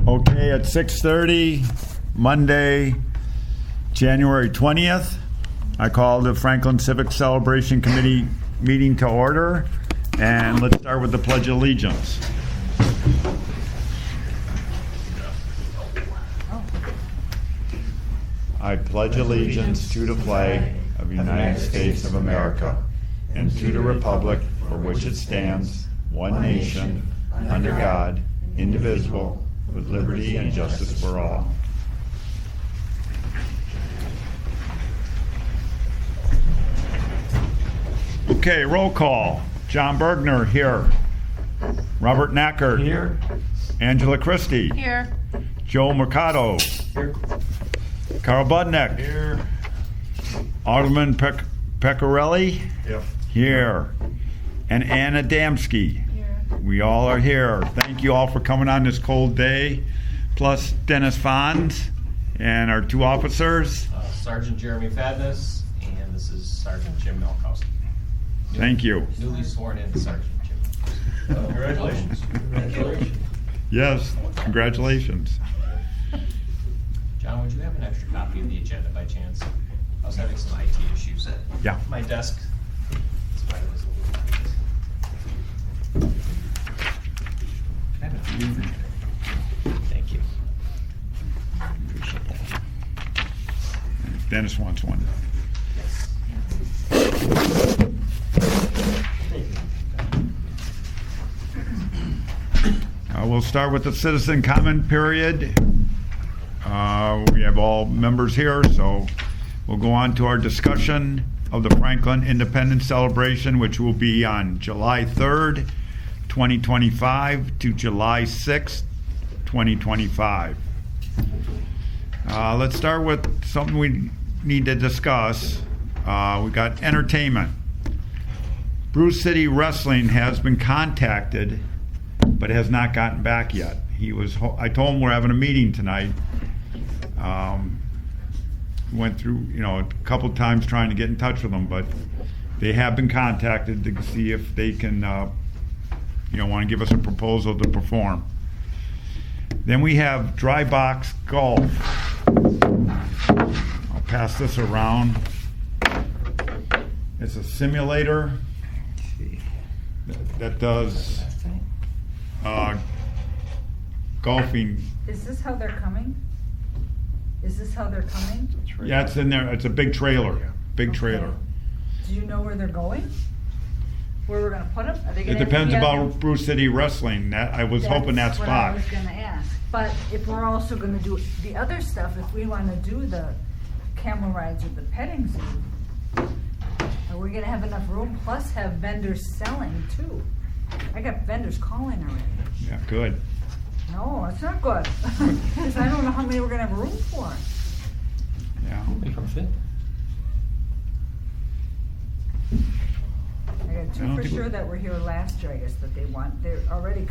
Okay, at 6:30, Monday, January 20th, I call the Franklin Civic Celebration Committee meeting to order, and let's start with the Pledge of Allegiance. I pledge allegiance to the flag of the United States of America and to the republic for which it stands, one nation, under God, indivisible, with liberty and justice for all. Okay, roll call. John Bergner here. Robert Knackert. Here. Angela Christie. Here. Joe Mercado. Here. Carl Budnick. Here. Alderman Pecorelli. Yep. Here. And Anna Damsky. We all are here. Thank you all for coming on this cold day. Plus Dennis Fonds and our two officers. Sergeant Jeremy Fadness, and this is Sergeant Jim Melkowski. Thank you. Newly sworn in Sergeant Jim. Congratulations. Congratulations. Yes, congratulations. John, would you have an extra copy of the agenda by chance? I was having some IT issues at Yeah. my desk. That's why it was a little Thank you. Dennis wants one. We'll start with the citizen comment period. We have all members here, so we'll go on to our discussion of the Franklin Independence Celebration, which will be on July 3rd, 2025 to July 6th, 2025. Let's start with something we need to discuss. We got entertainment. Bruce City Wrestling has been contacted, but has not gotten back yet. I told him we're having a meeting tonight. Went through, a couple times trying to get in touch with them, but they have been contacted to see if they can, want to give us a proposal to perform. Then we have Dry Box Golf. I'll pass this around. It's a simulator that does golfing. Is this how they're coming? Is this how they're coming? Yeah, it's in there. It's a big trailer. Big Okay. trailer. Do you know where they're going? Where we're gonna put them? Are they It gonna depends have to be about Bruce City Wrestling. I was hoping that That's what I spot. was gonna ask. But if we're also gonna do the other stuff, if we wanna do the camel rides or the petting zoo, are we gonna have enough room? Plus have vendors selling too. I got vendors calling already. Yeah, good. No, it's not good. Because I don't know how many we're gonna have room for. Yeah. Make them fit. I got I two don't for think we- sure that were here last year, I guess, that they're already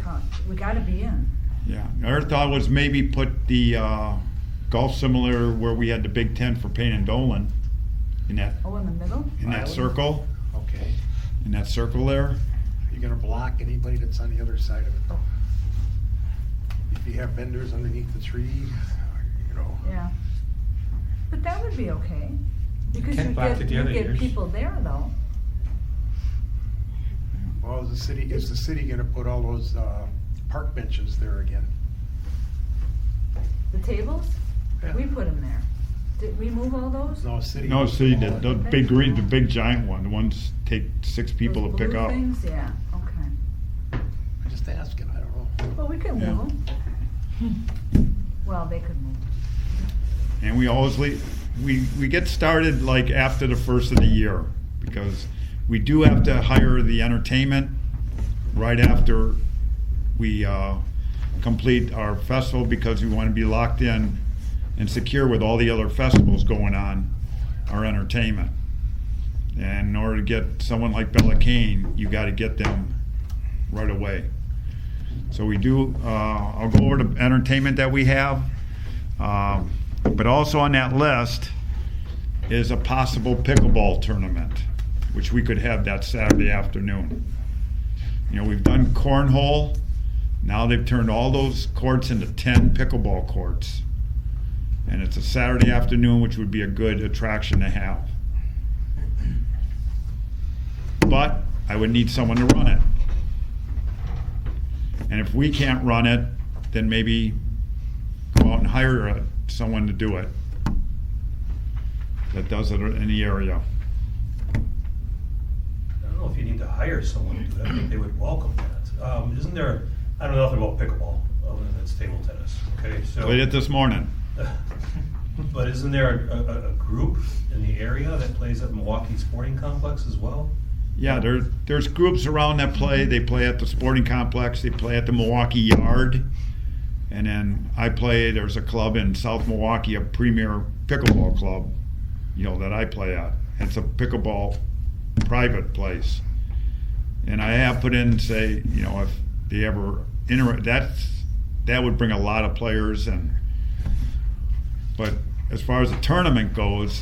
we gotta be in. Yeah. Our thought was maybe put the golf simulator where we had the big tent for Payne and Dolan in that Oh, in the middle? Island? circle. Okay. In that circle there. Are you gonna block anybody that's on the other side of it? Oh. If you have vendors underneath the tree, Yeah. But that would be okay. Because Can't block it the you other get years. people there though. well, is the city gonna put all those, park benches there again? The tables? Yeah. We put them there. Did we move all those? No, city. No, so you did. The big green, the big giant one. The ones take 6 people Those to pick blue up. things? Yeah, okay. I'm just asking, I don't know. Well, we can Yeah. move them. Well, they could move. And we always we get started like after the first of the year, because we do have to hire the entertainment right after we complete our festival, because we want to be locked in and secure with all the other festivals going on, our entertainment. And in order to get someone like Bella Kane, you got to get them right away. So we do, I'll go over the entertainment that we have. But also on that list is a possible pickleball tournament, which we could have that Saturday afternoon. You know, we've done cornhole, Now they've turned all those courts into 10 pickleball courts. And it's a Saturday afternoon, which would be a good attraction to have. But I would need someone to run it. And if we can't run it, then maybe go out and hire someone to do it that does it in the area. I don't know if you need to hire someone to do that. I think they would welcome that. Isn't there, I don't know nothing about pickleball, other than it's table tennis, okay? So, Played it this morning. but isn't there a group in the area that plays at Milwaukee Sporting Complex as well? Yeah, there's groups around that play. They play at the sporting complex. They play at the Milwaukee Yard. And then I play, there's a club in South Milwaukee, a premier pickleball club, that I play at. It's a pickleball private place. And I have put in, say, if they ever that would bring a lot of players. But as far as the tournament goes,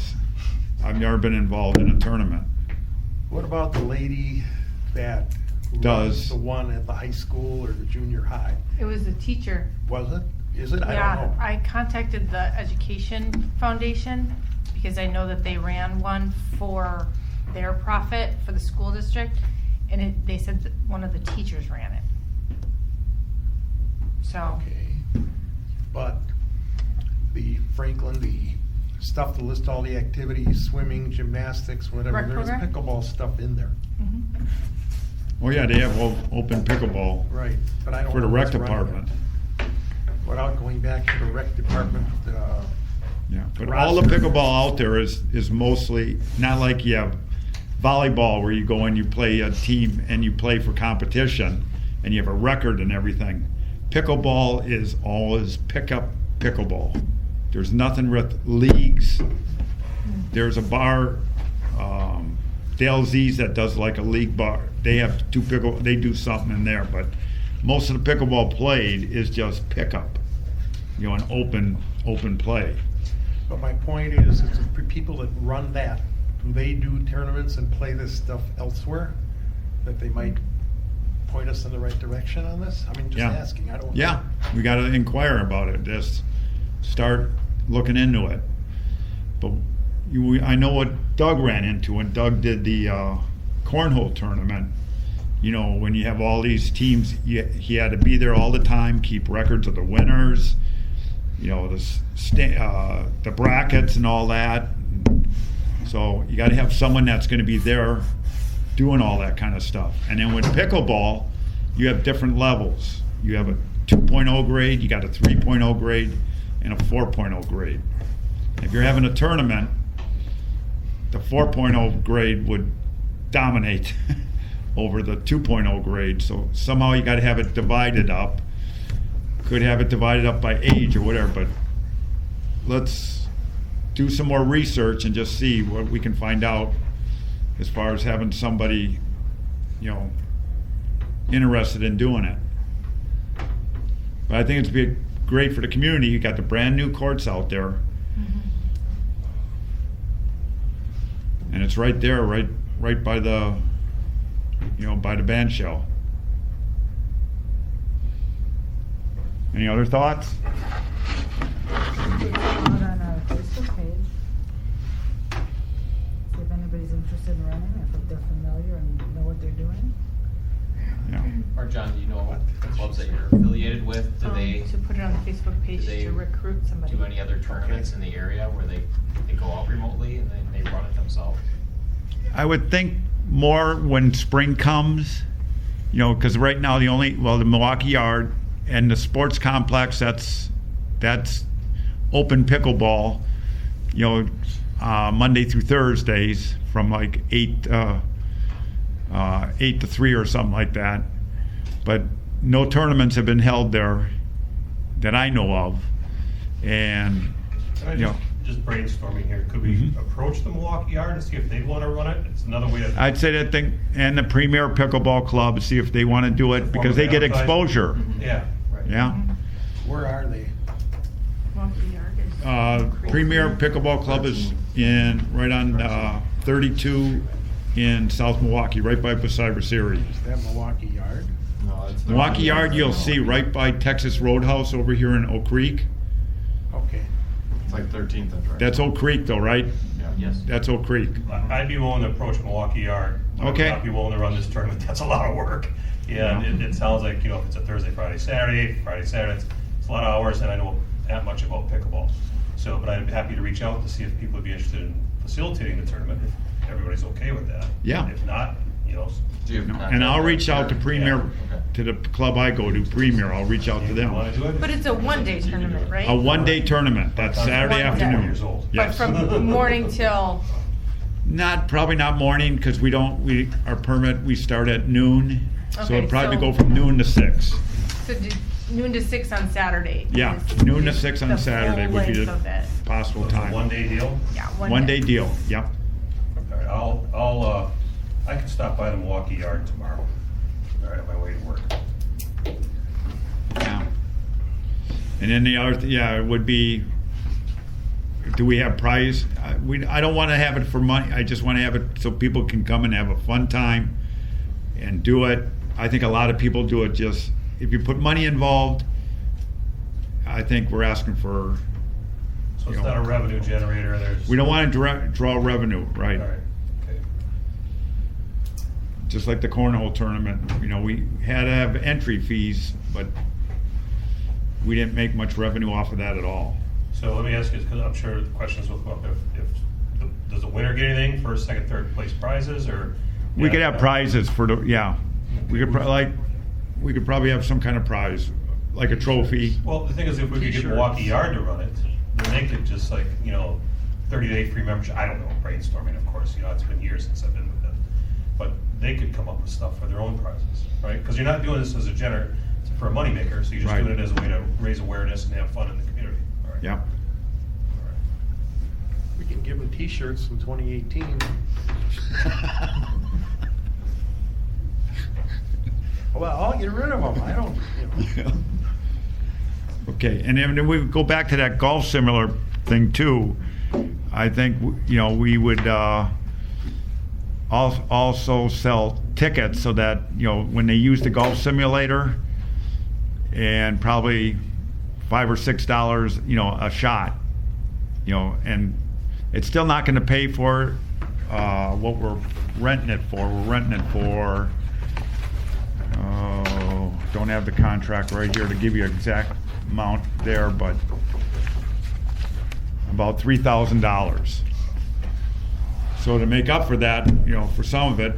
I've never been involved in a tournament. What about the lady that Does. runs the one at the high school or the junior high? It was the teacher. Was it? Is it? I Yeah, don't know. I contacted the Education Foundation because I know that they ran one for their profit for the school district, and they said that one of the teachers ran it. So, Okay. But the Franklin, the stuff to list all the activities, swimming, gymnastics, whatever, Rec there's program? pickleball stuff in there. mhm. Oh yeah, they have open pickleball Right, but I don't for the know rec what's running department. it. Without going back to the rec department, Yeah, but all the pickleball out there is mostly not like you have volleyball where you go and you play a team and you play for competition and you have a record and everything. Pickleball is always pick up pickleball. There's nothing with leagues. There's a bar, Dale Z's, that does like a league bar. They have they do something in there, but most of the pickleball played is just pickup, an open play. but my point is the people that run that, do they do tournaments and play this stuff elsewhere? That they might point us in the right direction on this? I mean, just Yeah. asking, I don't know. Yeah, we got to inquire about it. Just start looking into it. But I know what Doug ran into when Doug did the cornhole tournament. When you have all these teams, he had to be there all the time, keep records of the winners, the brackets and all that. So you got to have someone that's going to be there doing all that kind of stuff. And then with pickleball, you have different levels. You have a 2.0 grade, you got a 3.0 grade, and a 4.0 grade. If you're having a tournament, the 4.0 grade would dominate over the 2.0 grade. So somehow you got to have it divided up. Could have it divided up by age or whatever, but let's do some more research and just see what we can find out as far as having somebody, interested in doing it. But I think it's be great for the community. You got the brand new courts out there, and it's right there, right by the, by the band shell. Any other thoughts? Out on our Facebook page. See if anybody's interested in running, if they're familiar and know what they're doing. Yeah. Or John, do you know the clubs that you're affiliated with? Do they To put it on the Facebook page they to recruit somebody. do any other tournaments in the area where they go out remotely and they run it themselves? I would think more when spring comes, because right now the Milwaukee Yard and the sports complex, that's open pickleball, Monday through Thursdays from like 8 to 3 or something like that. But no tournaments have been held there that I know of. And, Can I just brainstorming here, could we approach the Milwaukee Yard and see if they want to run it? It's another way to. I'd say that thing, and the Premier Pickleball Club, see if they want to do it, because they get exposure. Yeah, right. Yeah. Where are they? Milwaukee Yard is Premier Pickleball Club is right on 32 in South Milwaukee, right by Cyrus Erie. Is that Milwaukee Yard? No, it's Milwaukee Yard, you'll see right by Texas Roadhouse over here in Oak Creek. Okay. It's like 13th and right. That's Oak Creek though, right? Yeah. Yes. That's Oak Creek. I'd be willing to approach Milwaukee Yard. Okay. I'd be willing to run this tournament. That's a lot of work. Yeah, and it sounds like, if it's a Thursday, Friday, Saturday, it's a lot of hours, and I know not much about pickleball. So, but I'd be happy to reach out to see if people would be interested in facilitating the tournament, if everybody's okay with that. Yeah. If not, Do you have contact And I'll reach out to there? Premier, Yeah. Okay. to the club I go to, Premier, I'll reach out to you them. wanna do it? But it's a one-day tournament, right? A one-day tournament, that's Saturday One day. afternoon. Years old. But Yes. from morning till, Probably not morning, because our permit, we start at noon. So Okay, it'd probably so- go from noon to 6. so noon to 6 on Saturday. Yeah, is- noon to is 6 on the Saturday full would be length the of it. possible So it's a time. one-day deal? Yeah, One day deal, yep. All right, I can stop by the Milwaukee Yard tomorrow. All right, on my way to work. Yeah. And then the other, it would be, do we have prize? I don't want to have it for money. I just want to have it so people can come and have a fun time and do it. I think a lot of people do it just, if you put money involved, I think we're asking for, So it's You know, not a revenue generator, there's. we don't want to draw revenue, right? All right, okay. Just like the cornhole tournament, we had to have entry fees, but we didn't make much revenue off of that at all. So let me ask you, because I'm sure the questions will come up, does the winner get anything, first, second, third place prizes, or? We could have prizes for we could probably have some kind of prize, like a trophy. Well, the thing is, if we could get T-shirts. Milwaukee Yard to run it, then they could just 30-day free membership, I don't know, brainstorming, of course, it's been years since I've been with them. But they could come up with stuff for their own prizes, right? Because you're not doing this as for a moneymaker, so you're just Right. doing it as a way to raise awareness and have fun in the community. All right. Yeah. All right. We can give them T-shirts from 2018. Well, I'll get rid of them. I don't. Okay, and then we go back to that golf simulator thing too. I think, we would also sell tickets so that, when they use the golf simulator, and probably $5 or $6, a shot, and it's still not going to pay for what we're renting it for. We're renting it for, don't have the contract right here to give you exact amount there, but about $3,000. So to make up for that, for some of it,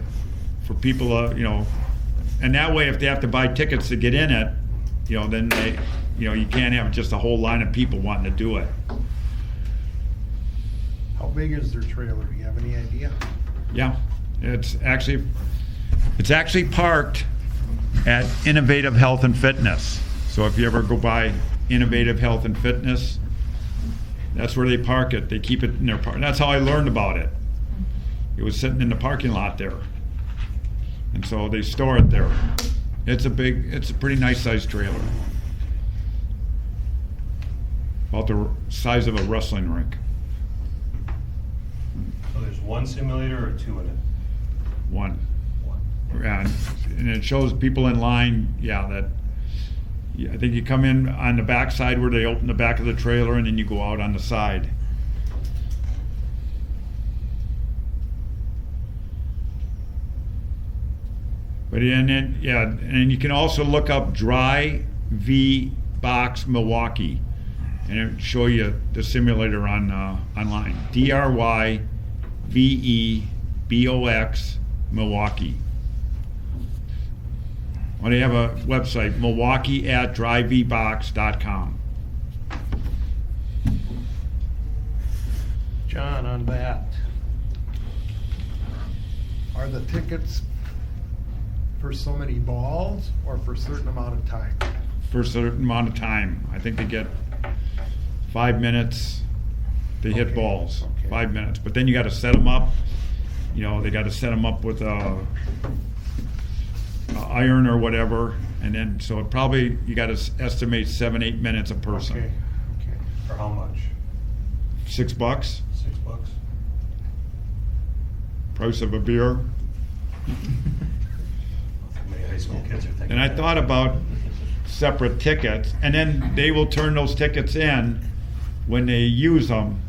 for people, and that way, if they have to buy tickets to get in it, then they, you can't have just a whole line of people wanting to do it. How big is their trailer? Do you have any idea? Yeah, it's actually parked at Innovative Health and Fitness. So if you ever go by Innovative Health and Fitness, that's where they park it. They keep it in their park. That's how I learned about it. It was sitting in the parking lot there. And so they store it there. It's a pretty nice sized trailer. About the size of a wrestling rink. So there's one simulator or two in it? One. One. And it shows people in line, I think you come in on the back side where they open the back of the trailer, and then you go out on the side. But and you can also look up Dry V Box Milwaukee, and it'll show you the simulator online. DRYVEBOX Milwaukee. Well, they have a website, Milwaukee@dryvbox.com. John, on that, are the tickets for so many balls or for a certain amount of time? For a certain amount of time. I think they get 5 minutes. They hit Okay, balls, okay. 5 minutes. But then you got to set them up. They got to set them up with a iron or whatever, and then so it probably you got to estimate 7-8 minutes a person. Okay. For how much? $6. $6? Price of a beer. May I high school kids are thinking. And I that. thought about separate tickets, and then they will turn those tickets in when they use them,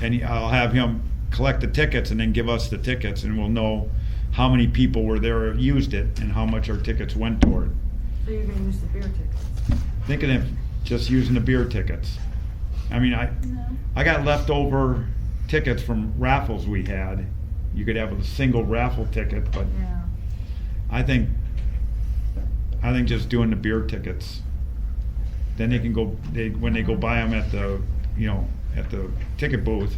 and I'll have him collect the tickets and then give us the tickets, and we'll know how many people were there, used it, and how much our tickets went toward. So you're gonna use the beer tickets? Thinking of just using the beer tickets. I mean, No. I got leftover tickets from raffles we had. You could have a single raffle ticket, but Yeah. I think just doing the beer tickets. Then they can go, when they go buy them at the, at the ticket booth.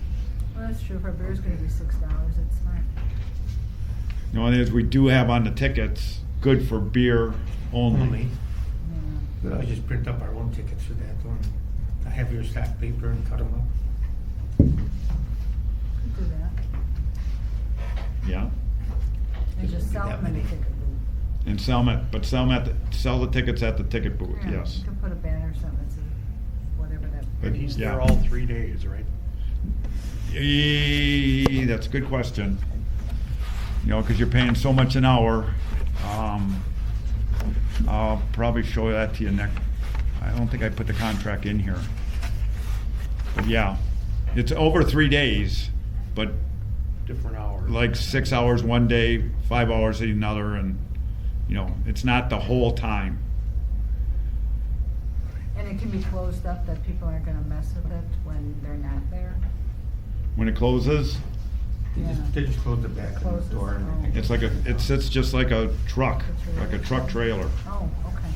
Well, that's true. If our beer's gonna be $6, it's fine. The only thing is we do have on the tickets, good for beer only. Only. Yeah. But I just print up our own tickets for that one. I have your stack paper and cut them up. Could do that. Yeah, And just sell That them in the many. ticket booth. and sell the tickets at the ticket booth, Yeah, yes. You could put a banner or something that says whatever that. But And he's yeah. there all 3 days, right? That's a good question. Because you're paying so much an hour. I'll probably show that to you next. I don't think I put the contract in here. But yeah, it's over 3 days, but Different hours. like 6 hours one day, 5 hours another, and it's not the whole time. And it can be closed up that people aren't gonna mess with it when they're not there. When it closes, They just close the back Closes, door and oh. everything. it sits just like a truck, like a truck trailer. Oh, okay.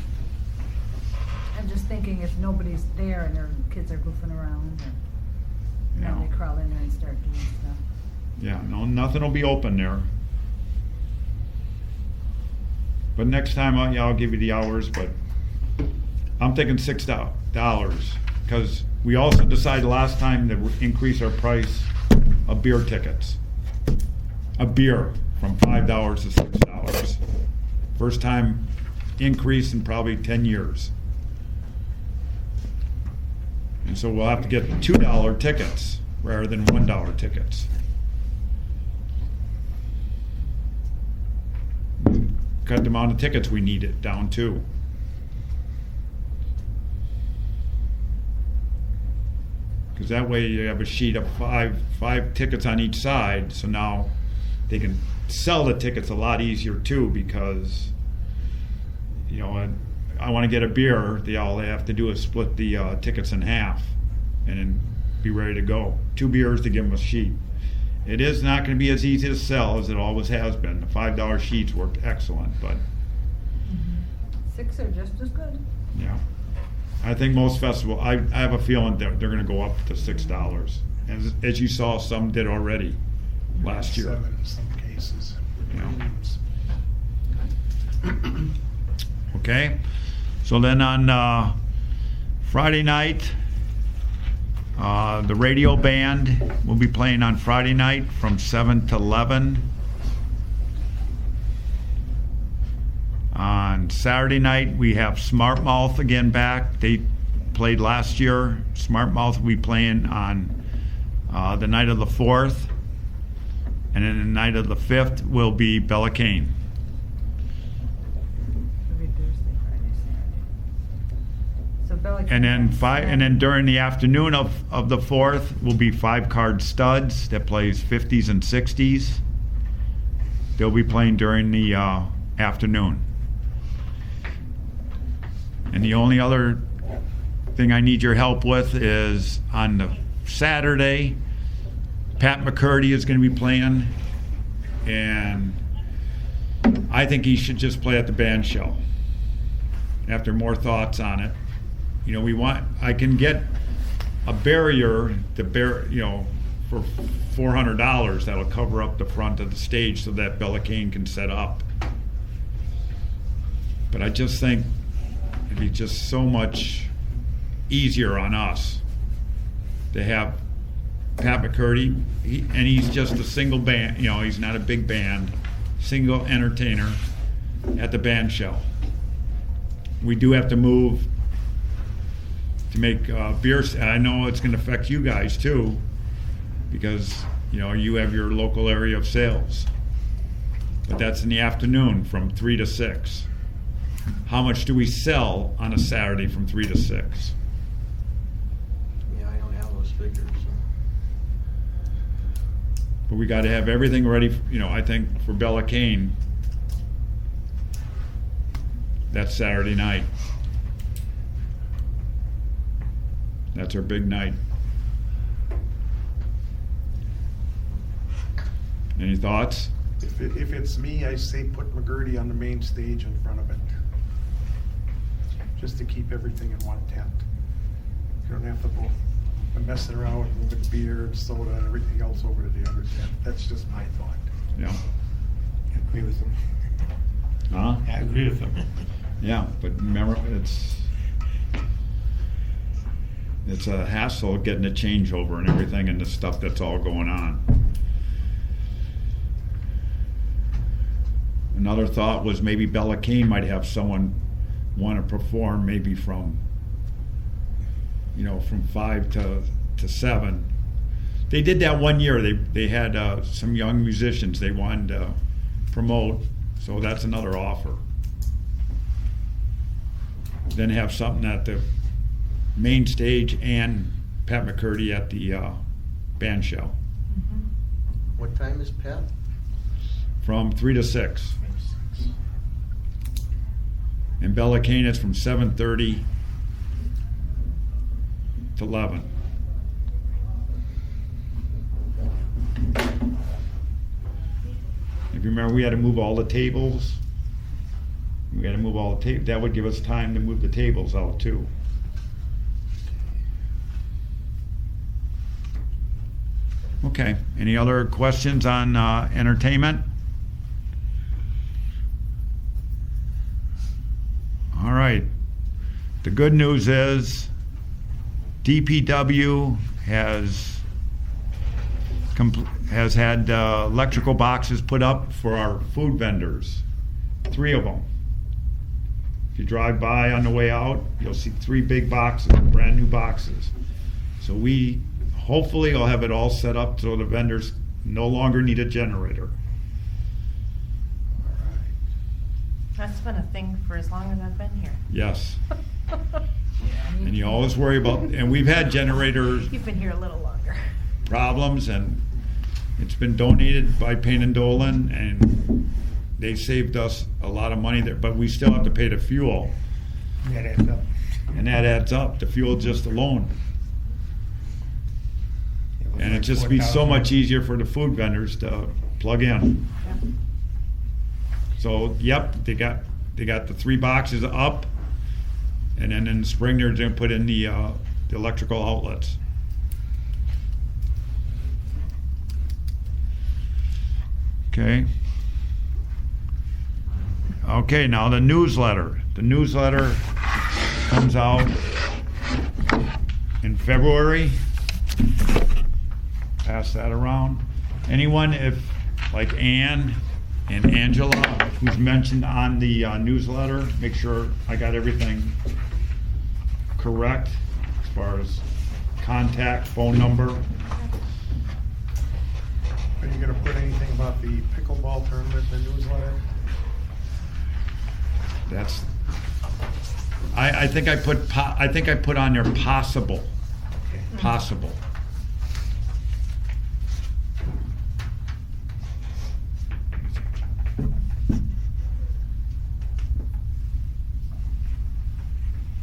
I'm just thinking if nobody's there and their kids are goofing around, or, Yeah. they crawl in there and start doing stuff. Yeah, no, nothing will be open there. But next time, I'll give you the hours, but I'm thinking $6, because we also decided last time to increase our price of beer tickets. A beer from $5 to $6. First time increase in probably 10 years. And so we'll have to get $2 tickets rather than $1 tickets. Cut the amount of tickets we need it down to. Because that way you have a sheet of five tickets on each side, so now they can sell the tickets a lot easier too, because I want to get a beer, all they have to do is split the tickets in half and then be ready to go. 2 beers to give them a sheet. It is not going to be as easy to sell as it always has been. The $5 sheets worked excellent, but 6 are just as good. yeah. I think most festivals, I have a feeling they're going to go up to $6. And as you saw, some did already last year. 7 in some cases. Yeah. Okay, so then on Friday night, the radio band will be playing on Friday night from 7 to 11. On Saturday night, we have Smart Mouth again back. They played last year. Smart Mouth will be playing on the night of the 4th. And then the night of the 5th will be Bella Cane. It'll be Thursday, Friday, Saturday. So Bella. And then during the afternoon of the 4th will be 5-card studs that plays 50s and 60s. They'll be playing during the afternoon. And the only other thing I need your help with is on the Saturday, Pat McCurdy is going to be playing, and I think he should just play at the band shell. After more thoughts on it, I can get a barrier for $400 that'll cover up the front of the stage so that Bella Cane can set up. But I just think it'd be just so much easier on us to have Pat McCurdy, and he's just a single band, he's not a big band, single entertainer at the band shell. We do have to move to make beer. I know it's going to affect you guys too, because you have your local area of sales. But that's in the afternoon from 3 to 6. how much do we sell on a Saturday from 3 to 6? Yeah, I don't have those figures. But we gotta have everything ready, I think for Bella Kane, that's Saturday night. That's our big night. Any thoughts? If it's me, I say put McGurty on the main stage in front of it. Just to keep everything in one tent. You don't have to go messing around with moving beer and soda and everything else over to the other tent. That's just my thought. Yeah. I agree with them. Huh? I agree with them. Yeah, but remember, it's a hassle getting a changeover and everything and the stuff that's all going on. Another thought was maybe Bella Kane might have someone want to perform maybe from 5 to 7. They did that one year. They had some young musicians they wanted to promote, so that's another offer. Then have something at the main stage and Pat McCurdy at the band show What time is Pat? from 3 to 6. And Bella Kane is from 7:30 to 11. If you remember, we had to move all the tables. We had to move all the tables. That would give us time to move the tables out too. Okay, any other questions on entertainment? All right. The good news is DPW has had electrical boxes put up for our food vendors, 3 of them. If you drive by on the way out, you'll see 3 big boxes, brand new boxes. So we hopefully will have it all set up so the vendors no longer need a generator. That's been a thing for as long as I've been here. Yes. And you always worry about, and we've had generators You've been here a little longer. problems, and it's been donated by Payne and Dolan, and they saved us a lot of money there, but we still have to pay the fuel, That adds up. and that adds up, the fuel just alone. It was And it like just be so 4,000. much easier for the food vendors to plug in. So, yep, they got the 3 boxes up, and then in the spring they're gonna put in the electrical outlets. Okay. Okay, now the newsletter. The newsletter comes out in February. Pass that around. Anyone, if, like Ann and Angela, who's mentioned on the newsletter, make sure I got everything correct as far as contact, phone number. Are you gonna put anything about the pickleball tournament in the newsletter? That's, I think I put on there possible, possible.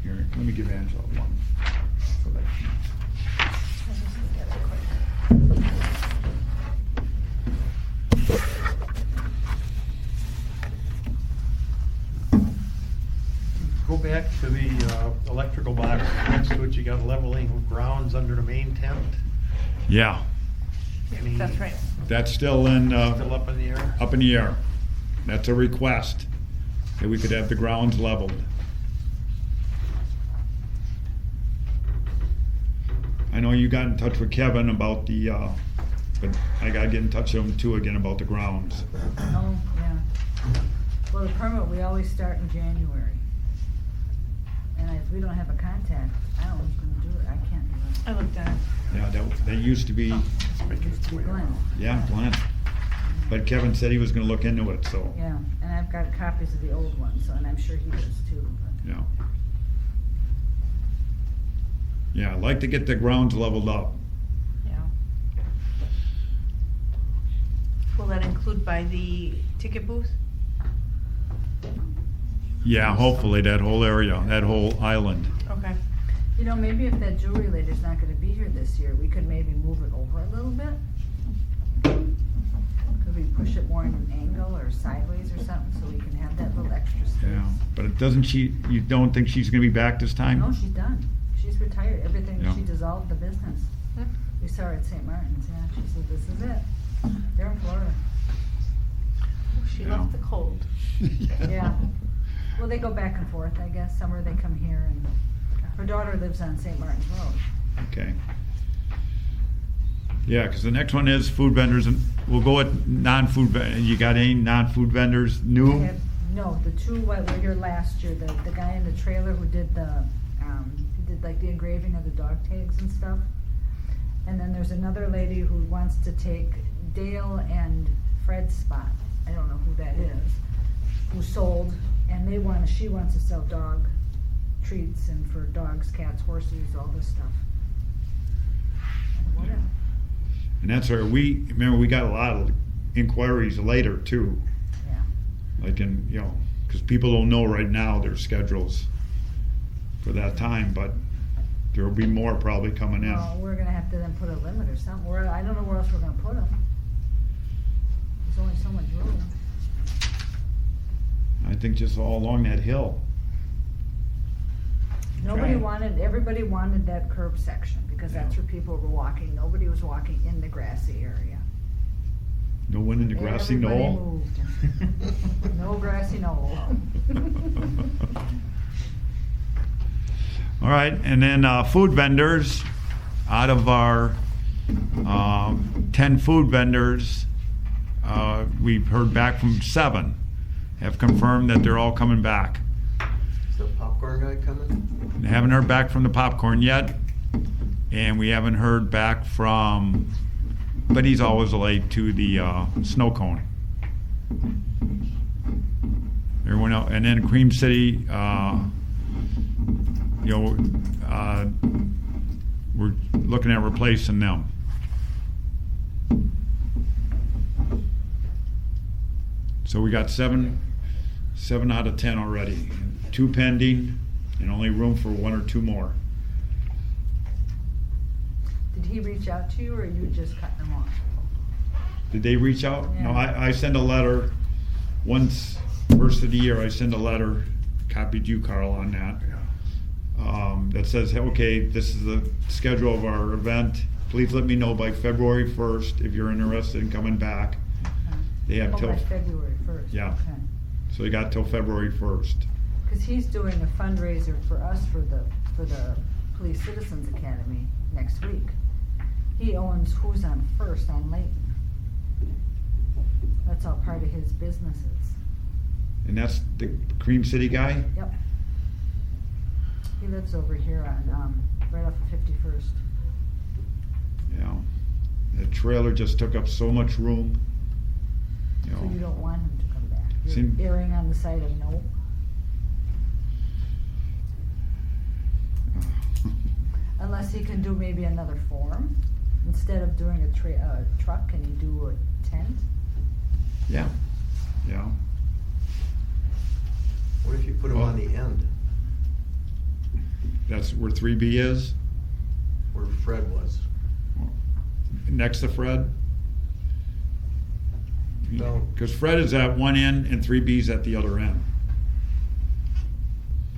Here, let me give Angela one. So that Go back to the electrical box. Next to it, you got leveling grounds under the main tent. Yeah, Any- That's right. that's still in, Still up in the air? up in the air. That's a request, that we could have the grounds leveled. I know you got in touch with Kevin about the, but I gotta get in touch with him too again about the grounds. Oh, yeah. Well, the permit, we always start in January. And if we don't have a contact, I don't know who's gonna do it, I can't do it. I looked at it. Yeah, that used to be, Let's make It it used to be clear. Glenn. yeah, Glenn. But Kevin said he was gonna look into it, so, Yeah, and I've got copies of the old ones, so, and I'm sure he does too. but- yeah. Yeah, I'd like to get the grounds leveled up. Yeah. Will that include by the ticket booth? Yeah, hopefully that whole area, that whole island. Okay. You know, maybe if that jewelry lady's not gonna be here this year, we could maybe move it over a little bit. Could we push it more in an angle or sideways or something, so we can have that little extra space? Yeah, but it doesn't you don't think she's gonna be back this time? No, she's done. She's retired. Everything, Yeah. she dissolved the business. Hmm. We saw her at St. Martin's, yeah. She said, this is it. They're in Florida. Oh, she Yeah. left the cold. Yeah. Well, they go back and forth, I guess. Summer they come here, and her daughter lives on St. Martin's Road. Okay. Yeah, because the next one is food vendors, and we'll go with non-food, you got any non-food vendors We new? have- No, the two what were here last year, the guy in the trailer who did he did like the engraving of the dog tags and stuff. And then there's another lady who wants to take Dale and Fred's spot. I don't know who that is, who sold, and she wants to sell dog treats and for dogs, cats, horses, all this stuff. Whatever. And that's where remember, we got a lot of inquiries later too, Yeah. like because people don't know right now their schedules for that time, but there'll be more probably coming in. Well, we're gonna have to then put a limit or something. I don't know where else we're gonna put them. There's only so much room. I think just all along that hill. Everybody wanted that curb section, because that's where people were walking. Nobody was walking in the grassy area. No one in the grassy Everybody knoll? moved. No grassy knoll. All right, and then food vendors, out of our 10 food vendors, we've heard back from 7, have confirmed that they're all coming back. Is the popcorn guy coming? Haven't heard back from the popcorn yet, and we haven't heard back from, but he's always late, to the snow cone. Everyone else, and then Cream City, we're looking at replacing them. So we got 7 out of 10 already, 2 pending, and only room for 1 or 2 more. Did he reach out to you, or you just cut them off? Did they reach out? No, Yeah. I send a letter once, first of the year, I send a letter, copied you, Carl, on that. That says, okay, this is the schedule of our event. Please let me know by February 1st if you're interested in coming back. They have till, By February 1st. Yeah. Okay. so they got till February 1st. Because he's doing a fundraiser for us for the Police Citizens Academy next week. He owns Who's on First on Layton. That's all part of his businesses. And that's the Cream City guy? Yep. He lives over here on, right off of 51st. Yeah. The trailer just took up so much room. You So know. you don't want him to come back. You're Seem- erring on the side of no. Unless he can do maybe another form. Instead of doing a truck, can he do a tent? Yeah, yeah. What if you put them on the end, That's where 3B is, where Fred was? next to Fred. No. Because Fred is at one end and 3B's at the other end.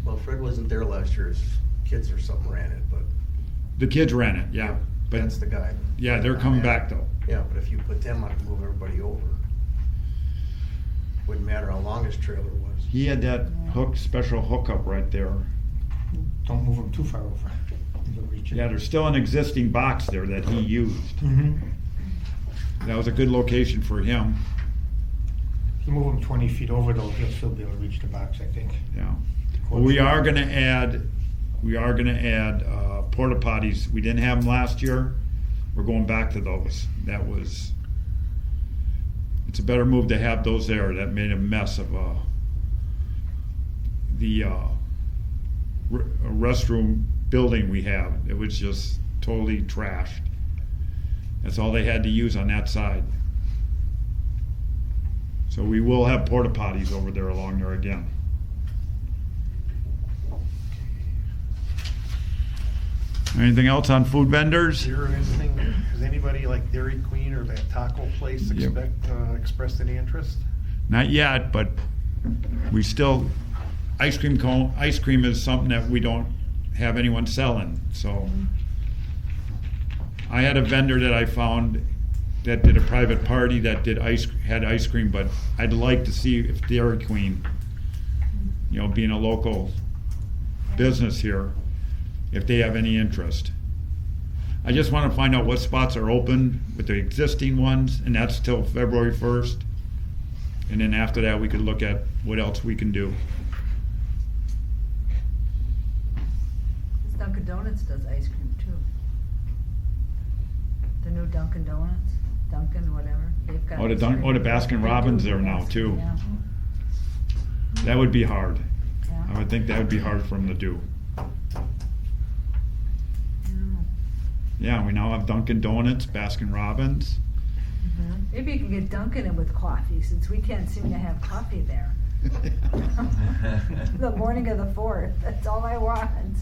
Well, Fred wasn't there last year, his kids or something ran it, but. The kids ran it, yeah. But That's the guy. yeah, they're coming back though. Yeah, but if you put them on, move everybody over. Wouldn't matter how long his trailer was. He had that special hookup right there. Don't move them too far over. You'll reach it. Yeah, there's still an existing box there that he used. Mhm. That was a good location for him. If you move them 20 feet over though, he'll still be able to reach the box, I think. Yeah. Well, we are gonna add porta potties. We didn't have them last year. We're going back to those. it's a better move to have those there. That made a mess of the restroom building we have. It was just totally trashed. That's all they had to use on that side. So we will have porta potties over there along there again. Anything else on food vendors? Is there anything, has anybody like Dairy Queen or that taco place Yep. Expressed any interest? Not yet, but we still, ice cream is something that we don't have anyone selling, so. I had a vendor that I found that did a private party that had ice cream, but I'd like to see if Dairy Queen, being a local business here, if they have any interest. I just want to find out what spots are open with the existing ones, and that's till February 1st. And then after that, we could look at what else we can do. Dunkin' Donuts does ice cream too. The new Dunkin' Donuts, Dunkin' whatever, they've got. The ice cream. the Baskin Robbins there now too. Yeah. That would be hard. Yeah. I would think that would be hard for them to do. Yeah, we now have Dunkin' Donuts, Baskin Robbins. Maybe you can get Dunkin' in with coffee, since we can't seem to have coffee there. The morning of the 4th, that's all I want.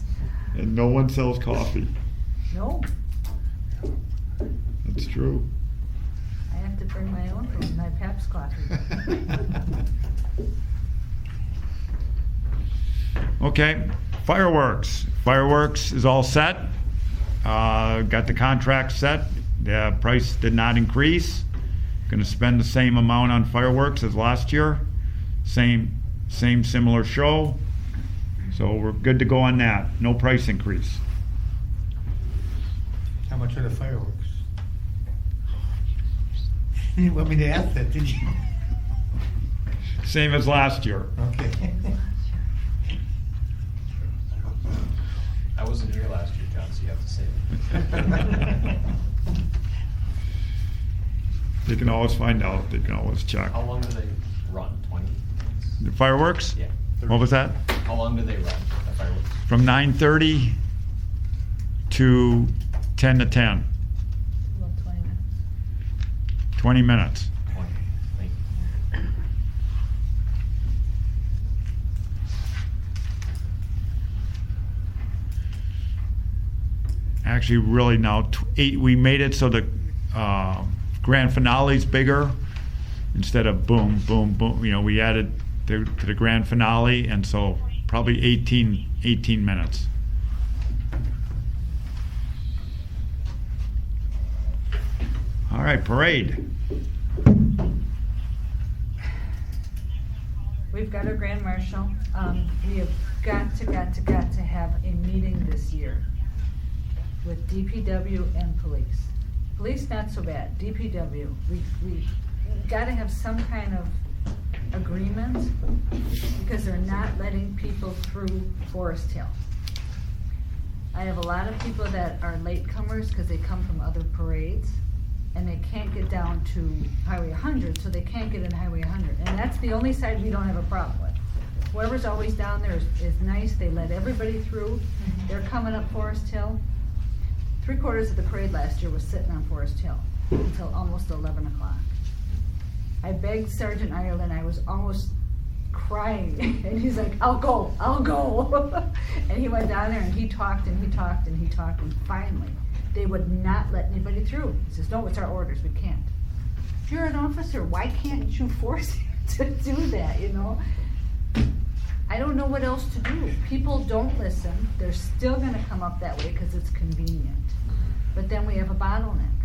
And no one sells coffee. No, That's true. I have to bring my own from my Pabst coffee. Okay, fireworks. Fireworks is all set. Got the contract set. The price did not increase. Going to spend the same amount on fireworks as last year. Same similar show. So we're good to go on that. No price increase. How much are the fireworks? You didn't want me to ask that, did you? Same as last year. Okay. I wasn't here last year, John, so you have to say that. They can always find out. They can always check. How long do they run? 20 minutes? The fireworks? Yeah. What was that? How long do they run, the fireworks? From 9:30 to 10 to 10. About 20 minutes. 20 minutes. 20. Thank you. Actually, really now, we made it so the grand finale's bigger instead of boom, boom, boom. We added to the grand finale, and so probably 18 minutes. All right, parade. We've got our grand marshal. We have got to have a meeting this year with DPW and police. Police not so bad. DPW, we got to have some kind of agreement because they're not letting people through Forest Hill. I have a lot of people that are latecomers because they come from other parades and they can't get down to Highway 100, so they can't get in Highway 100. And that's the only side we don't have a problem with. Whoever's always down there is nice. They let everybody through. They're coming up Forest Hill. 3/4 of the parade last year was sitting on Forest Hill until almost 11 o'clock. I begged Sergeant Ireland, I was almost crying, and he's like, I'll go. And he went down there and he talked and he talked and he talked, and finally, they would not let anybody through. He says, no, it's our orders, we can't. If you're an officer, why can't you force him to do that, I don't know what else to do. People don't listen. They're still gonna come up that way because it's convenient. But then we have a bottleneck.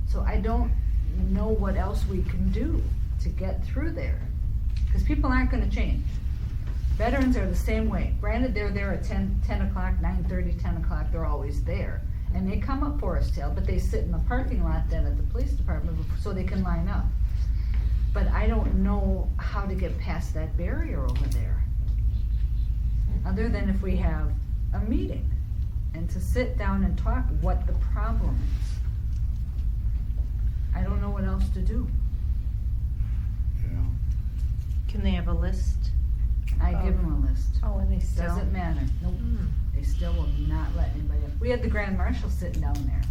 So I don't know what else we can do to get through there. Because people aren't gonna change. Veterans are the same way. Granted, they're there at 10 o'clock, 9:30, 10 o'clock, they're always there. And they come up Forest Hill, but they sit in the parking lot then at the police department so they can line up. But I don't know how to get past that barrier over there. Other than if we have a meeting and to sit down and talk what the problem is. I don't know what else to do. Can they have a list? I give them a list. Oh, and they still. Doesn't matter, nope. They still will not let anybody in. We had the Grand Marshal sitting down there,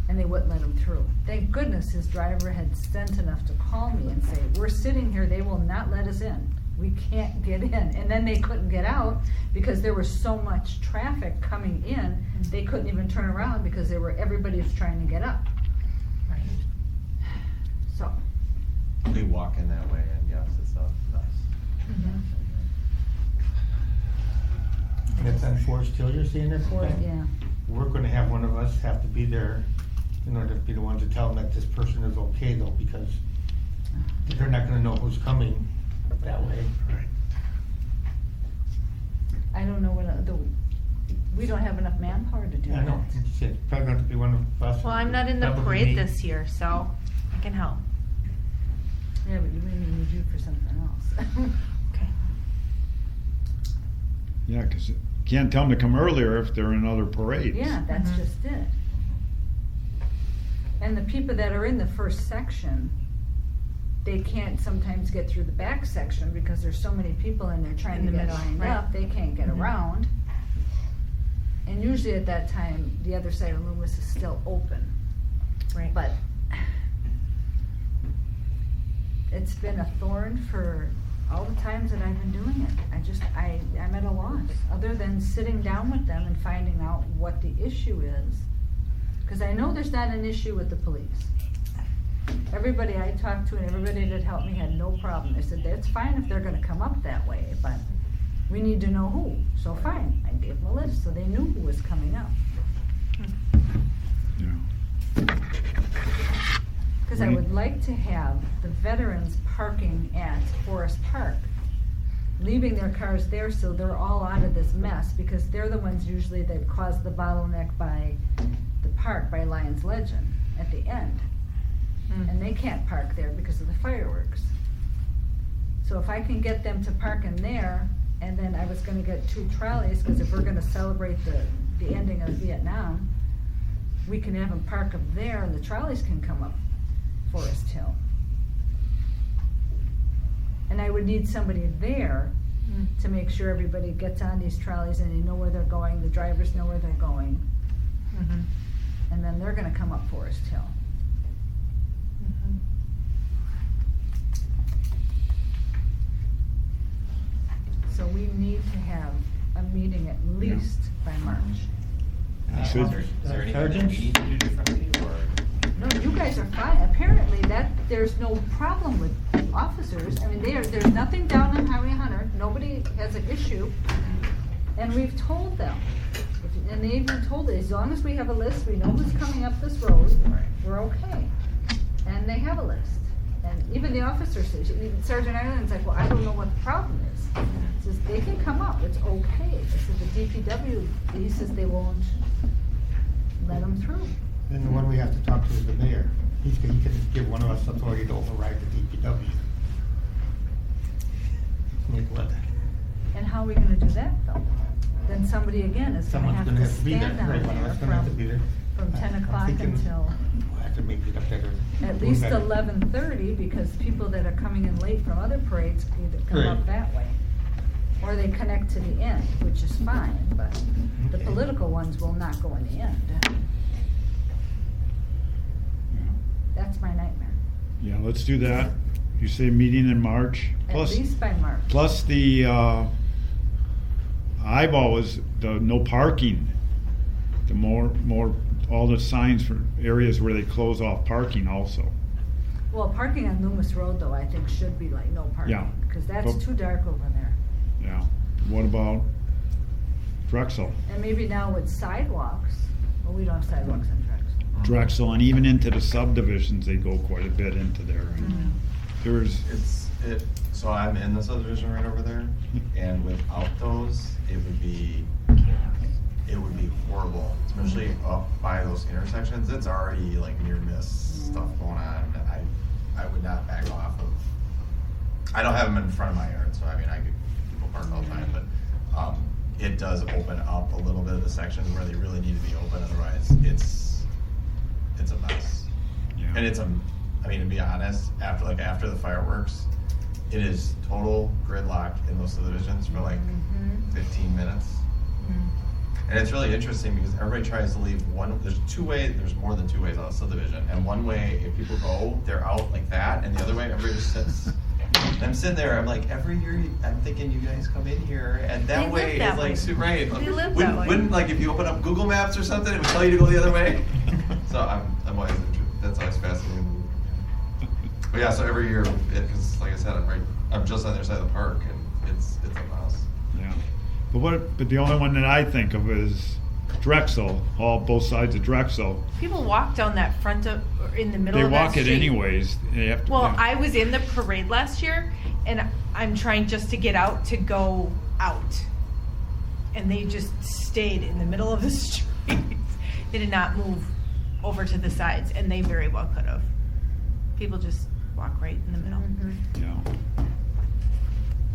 and they wouldn't let him through. Thank goodness his driver had sense enough to call me and say, we're sitting here, they will not let us in. We can't get in. And then they couldn't get out because there was so much traffic coming in, they couldn't even turn around because everybody was trying to get up. Right. So, We walk in that way, and yes, it's a mess. And it's enforced till you're seeing it? yeah. We're gonna have one of us have to be there in order to be the ones to tell them that this person is okay though, because they're not gonna know who's coming that way. Right. I don't know we don't have enough manpower to do I know, that. it's probably going to be one of us. Well, I'm not in the Probably parade me. this year, so I can help. Yeah, but we may need you for something else. Okay. Yeah, because you can't tell them to come earlier if they're in other parades. Yeah, that's Mhm. just it. And the people that are in the first section, they can't sometimes get through the back section because there's so many people in there trying In to the get middle, lined right. up, they can't get Mhm. around. And usually at that time, the other side of Loomis is still open, Right. but it's been a thorn for all the times that I've been doing it. I'm at a loss, other than sitting down with them and finding out what the issue is. Cause I know there's not an issue with the police. Everybody I talked to and everybody that helped me had no problem. They said, that's fine if they're gonna come up that way, but we need to know who. So fine, I gave them a list, so they knew who was coming up. Yeah. Cause I Right. would like to have the veterans parking at Forest Park, leaving their cars there so they're all out of this mess, because they're the ones usually that cause the bottleneck by the park, by Lions Legend, at the end. And they can't park there because of the fireworks. So if I can get them to park in there, and then I was gonna get 2 trolleys, cause if we're gonna celebrate the ending of Vietnam, we can have them park up there and the trolleys can come up Forest Hill. And I would need somebody there to make sure everybody gets on these trolleys and they know where they're going, the drivers know where they're going, Mhm. and then they're gonna come up Forest Hill. Mhm. So we need to have a meeting at least by March. Should- Is there anything that Sergeants? we need to do differently, or? No, you guys are fine. Apparently there's no problem with officers. I mean, there's nothing down on Highway 100. Nobody has an issue. And we've told them. And they even told us, as long as we have a list, we know who's coming up this road, we're okay. And they have a list. And even the officer says, even Sergeant Ireland's like, well, I don't know what the problem is. He says, they can come up, it's okay. I said, the DPW, he says they won't let them through. Then the one we have to talk to is the mayor. He can give one of us authority to override the DPW. Like what? And how are we gonna do that though? Then somebody again is gonna Someone's have gonna to have to be there. stand down Right, one of there us gonna have to be there. from 10 I'm o'clock thinking until we'll have to make it up there. at least 11:30, because people that are coming in late from other parades either come up Right. that way. Or they connect to the end, which is fine, but the Okay. political ones will not go in the end. That's my nightmare. Yeah, let's do that. You say meeting in March. At least by March. Plus I've always, the no parking, the more, all the signs for areas where they close off parking also. Well, parking on Loomis Road though, I think should be like no parking. Yeah. Because that's But- too dark over there. Yeah. What about Drexel? And maybe now with sidewalks, well, we don't have sidewalks on Drexel. Drexel, and even into the subdivisions, they go quite a bit into there. And There's, So I'm in the subdivision right over there, and without those, it would be horrible, especially up by those intersections. It's already like near miss stuff going on, and I would not back off of. I don't have them in front of my yard, so I mean, people park all the time, but, it does open up a little bit of the sections where they really need to be open, otherwise it's a mess. yeah. And I mean, to be honest, after the fireworks, it is total gridlock in those subdivisions for like 15 minutes. And it's really interesting because everybody tries to leave there's more than 2 ways out of subdivision. And one way, if people go, they're out like that, and the other way, everybody just sits. And I'm sitting there, I'm like, every year, I'm thinking you guys come in here, and that They way live that is like way. super right. They live that way. Wouldn't, like, if you open up Google Maps or something, it would tell you to go the other way? So I'm always that's always fascinating. But yeah, so every year, because like I said, I'm just on the other side of the park, and it's a mess. Yeah. But the only one that I think of is Drexel, both sides of Drexel. People walk down that front of, or in the middle They of that walk it street. anyways. They have to. Well, yeah. I was in the parade last year, and I'm trying just to get out to go out. And they just stayed in the middle of the street. They did not move over to the sides, and they very well could have. People just walk right in the middle. Yeah.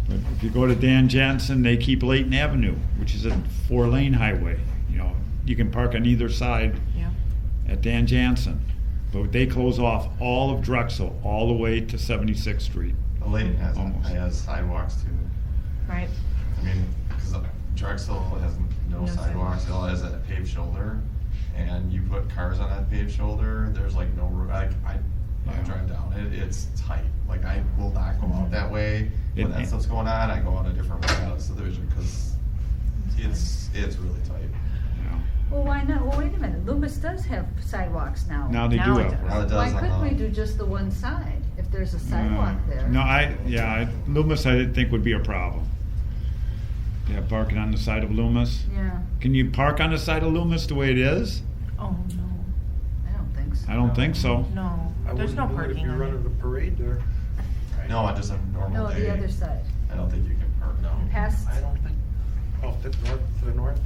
But if you go to Dan Jansen, they keep Layton Avenue, which is a 4-lane highway. You know, you can park on either side Yeah. at Dan Jansen. But they close off all of Drexel all the way to 76th Street. Layton Almost. has sidewalks too. Right. I mean, because Drexel has no No sidewalks, it all has a paved shoulder, and you put cars on that paved shoulder, there's like no room. I Yeah. drive down, it's tight. Like, I will not go out that way when that It- stuff's going on. I go out a different way out of subdivision because it's really tight. Yeah. Well, why not? Well, wait a minute. Loomis does have sidewalks now. Now they Now do it have. does. Now it Why does on couldn't we the- do just the one side if there's a sidewalk there? No, Loomis I didn't think would be a problem. Yeah, parking on the side of Loomis. Yeah, Can you park on the side of Loomis the way it is? Oh, no. I don't think so. I don't think so. No. I There's no wouldn't do it parking if you're on running it. a parade there. No, on just a normal No, day. the other side. I don't think you can park, no. Past, I don't think, to the north?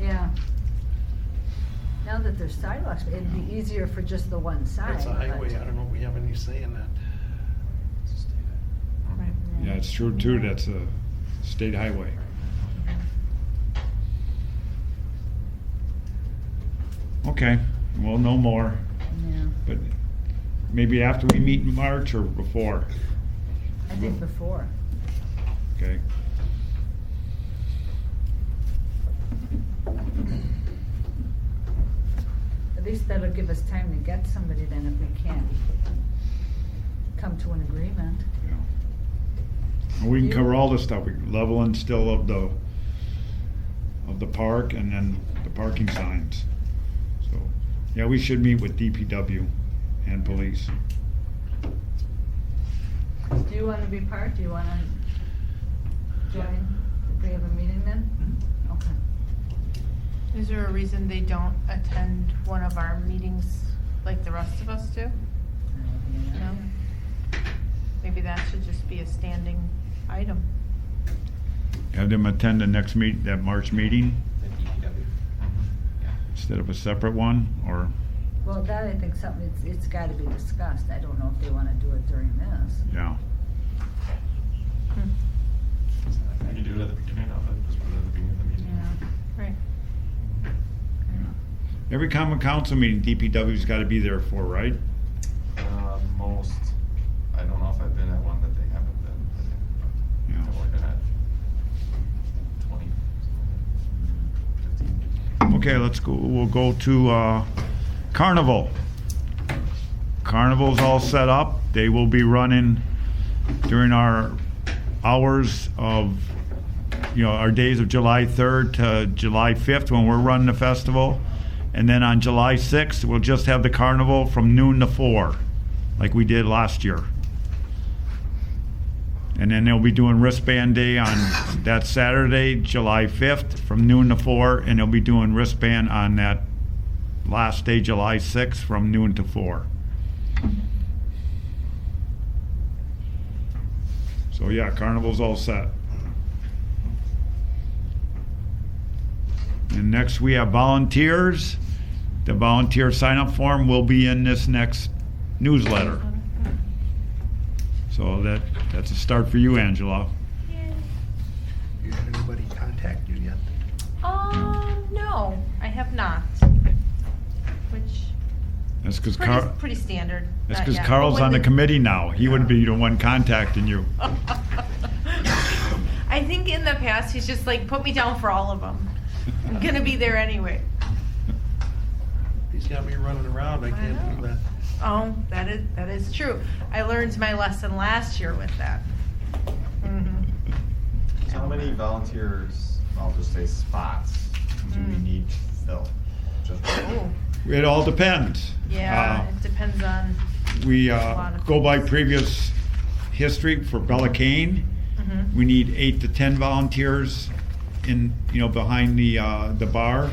yeah. Now that there's sidewalks, it'd be easier for just the one side. That's a but- highway, I don't know if we have any say in that. Right. Yeah, it's true too. That's a state highway. Okay, we'll know more, Yeah, but maybe after we meet in March or before. I think before. Okay. At least that'll give us time to get somebody then if we can't come to an agreement. Yeah. And we can cover all this stuff. We leveling still of the park and then the parking signs. So, yeah, we should meet with DPW and police. Do you want to be part? Do you want to join if we have a meeting then? Okay. Is there a reason they don't attend one of our meetings like the rest of us do? No? Maybe that should just be a standing item. Have them attend the next that March meeting The DPW. Yeah. instead of a separate one, or, Well, that I think something, it's got to be discussed. I don't know if they want to do it during this. yeah. I can do it at the beginning of it, just put it at the beginning of the meeting. Yeah. Right. Every common council meeting, DPW's gotta be there for, right? Most, I don't know if I've been at one that they haven't been. Yeah. I've only been at 20, 15. Okay, let's go, we'll go to, Carnival. Carnival's all set up. They will be running during our hours of, our days of July 3rd to July 5th when we're running the festival. And then on July 6th, we'll just have the carnival from noon to 4, like we did last year. And then they'll be doing wristband day on that Saturday, July 5th, from noon to 4, and they'll be doing wristband on that last day, July 6th, from noon to 4. So yeah, carnival's all set. And next we have volunteers. The volunteer sign-up form will be in this next newsletter. So that's a start for you, Angela. You had anybody contact you yet? No, I have not. Which, That's because Pretty standard. That's Not because yet. Carl's But when on the committee now. He would be the one contacting you. I think in the past, he's just like, put me down for all of them. I'm gonna be there anyway. He's got me running around, I can't do that. Oh, that is true. I learned my lesson last year with that. Mhm. So how many volunteers, I'll just say spots, do we need to fill? Just Oh, It all depends. yeah, it depends on. We lot of go by things. previous history for Bella Cane. Mhm. We need 8 to 10 volunteers in, behind the bar.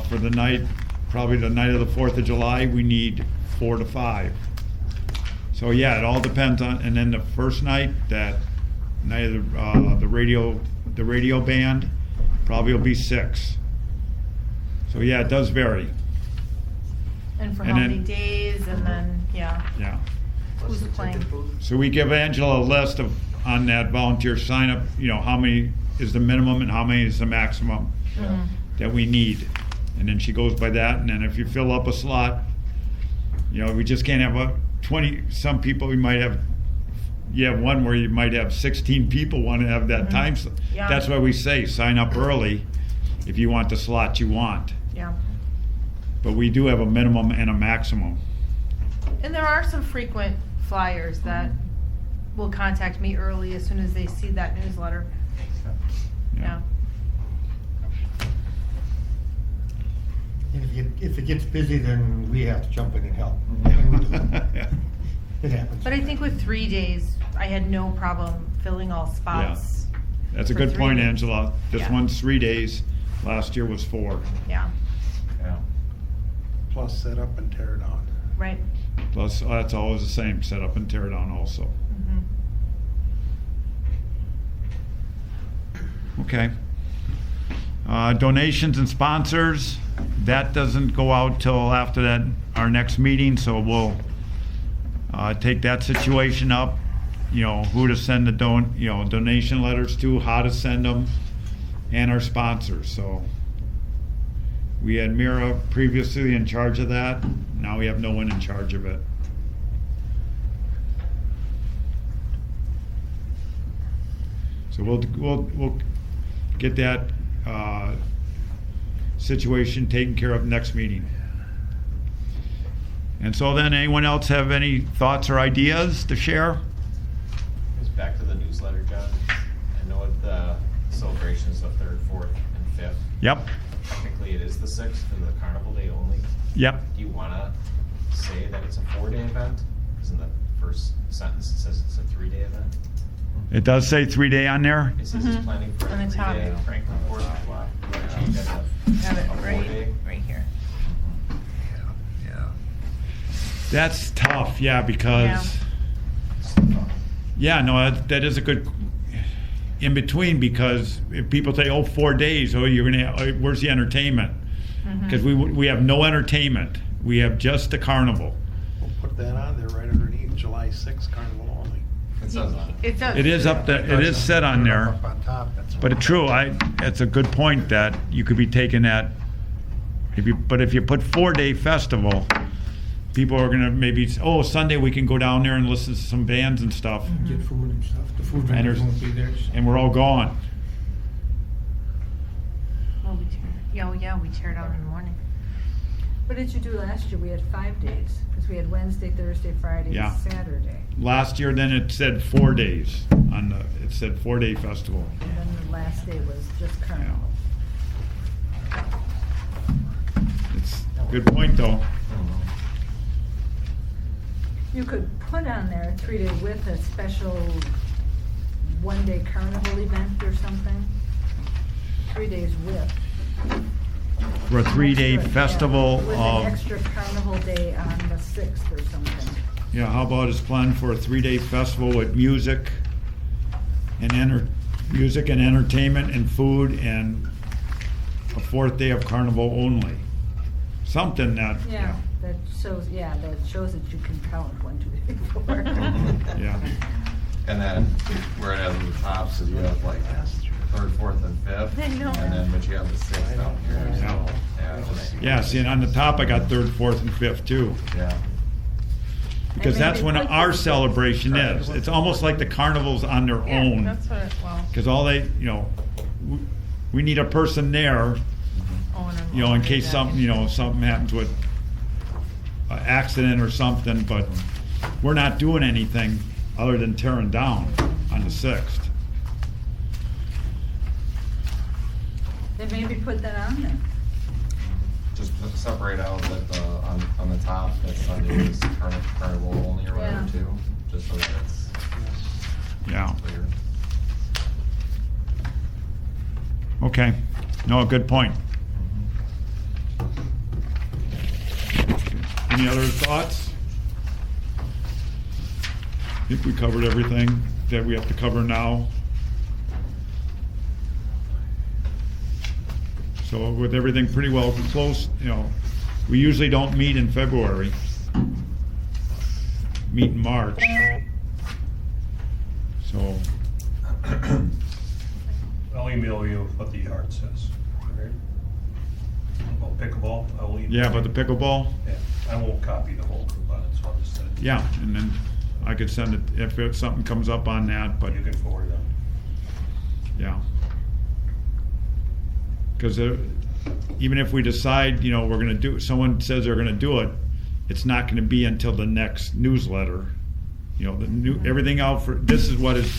For the night, probably the night of the 4th of July, we need 4 to 5. So yeah, it all depends on, and then the first night, that night of the radio band, probably will be 6. So yeah, it does vary. And for And how then- many days, and then, yeah, Yeah. who's playing? So we give Angela a list of, on that volunteer sign up, how many is the minimum and how many is the maximum Mhm. that we need. And then she goes by that, and then if you fill up a slot, we just can't have 20, some people we might have, you have one where you might have 16 people want to have that time. Yeah. That's why we say sign up early if you want the slot you want. Yeah. But we do have a minimum and a maximum. And there are some frequent flyers that will contact me early as soon as they see that newsletter. Yeah. And if it gets busy, then we have to jump in and help. Yeah. It happens. But I think with 3 days, I had no problem filling all spots. That's a For good 3 point, days. Angela. This Yeah. one's 3 days. Last year was 4. Yeah, Yeah. Plus set up and tear down. right. Plus, that's always the same, set up and tear down also. Mhm. Okay. Donations and sponsors, that doesn't go out till after that, our next meeting, so we'll take that situation up, who to send the donation letters to, how to send them, and our sponsors, so. We had Mira previously in charge of that, now we have no one in charge of it. So we'll get that situation taken care of next meeting. And so then, anyone else have any thoughts or ideas to share? Just back to the newsletter, John. I know the celebration is the 3rd, 4th, and 5th. Yep, Technically, it is the 6th and the carnival day only. yep. Do you want to say that it's a 4-day event? Because in the first sentence, it says it's a 3-day event. It does say 3-day on there. It says it's planning for a On the top. 3-day Franklin 4th of July. Change that to Have it a 4-day. right here. Yeah. That's tough, yeah, because, yeah, no, that is a good in between, because if people say, 4 days, where's the entertainment? Because we have no entertainment. We have just the carnival. We'll put that on there right underneath, July 6th carnival only. It says that. It does. It is up there, it is set on there. Up on top, that's But it's true, it's a good point that you could be taking that, if you put 4-day festival, people are gonna maybe, Sunday we can go down there and listen to some bands and stuff, Get food and stuff. The food And vendors there's- won't be there. so- and we're all gone. Well, we tear it out in the morning. What did you do last year? We had 5 days, because we had Wednesday, Thursday, Friday, Yeah. and Saturday. Last year, then it said 4 days it said 4-day festival. And then the last day was just carnival. It's a good point, though. You could put on there a 3-day with a special 1-day carnival event or something. 3 days with. For a 3-day Extra, yeah, festival with of, an extra carnival day on the 6th or something. how about it's planned for a 3-day festival with music and entertainment and food, and a 4th day of carnival only. Something that, Yeah, that shows that you can count 1, 2, 3, 4. yeah. And then where it has the top, so you have like third, fourth, and fifth. I know. And then, but you have the sixth down here. so, Yeah. Yeah, just- Yeah, see, and on the top, I got third, fourth, and fifth too. Yeah. Because And that's maybe when put our this- celebration is. It's almost like the carnival's on their Yeah, own. that's what, well, Because all they, we need a person there, owner. in case something, something happens with an accident or something, but we're not doing anything other than tearing down on the 6th. Then maybe put that on there. Just separate out that on the top, that Sunday is carnival only or whatever Yeah. too, just so that it's Yeah, clear. okay. No, good point. Any other thoughts? I think we covered everything that we have to cover now. So with everything pretty well close, we usually don't meet in February. Meet in March. So, I'll email you what the yard says. Okay? About pickleball, I will email. yeah, but the pickleball, Yeah, I won't copy the whole group on it, so I'll just send it. yeah, and then I could send it if something comes up on that, but You can forward them. yeah. Because even if we decide, we're gonna do, someone says they're gonna do it, it's not gonna be until the next newsletter. Everything out for, this is what is,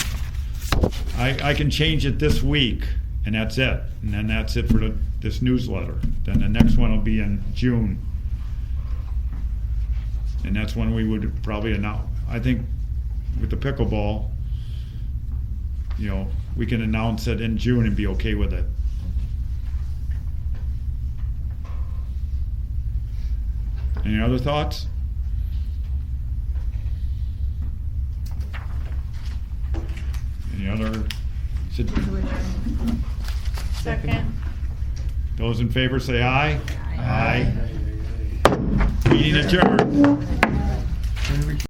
I can change it this week, and that's it. And then that's it for this newsletter. Then the next one will be in June. And that's when we would probably announce, I think with the pickleball, we can announce it in June and be okay with it. Any other thoughts? Any other? Second. Those in favor say aye. Aye. Meeting adjourned.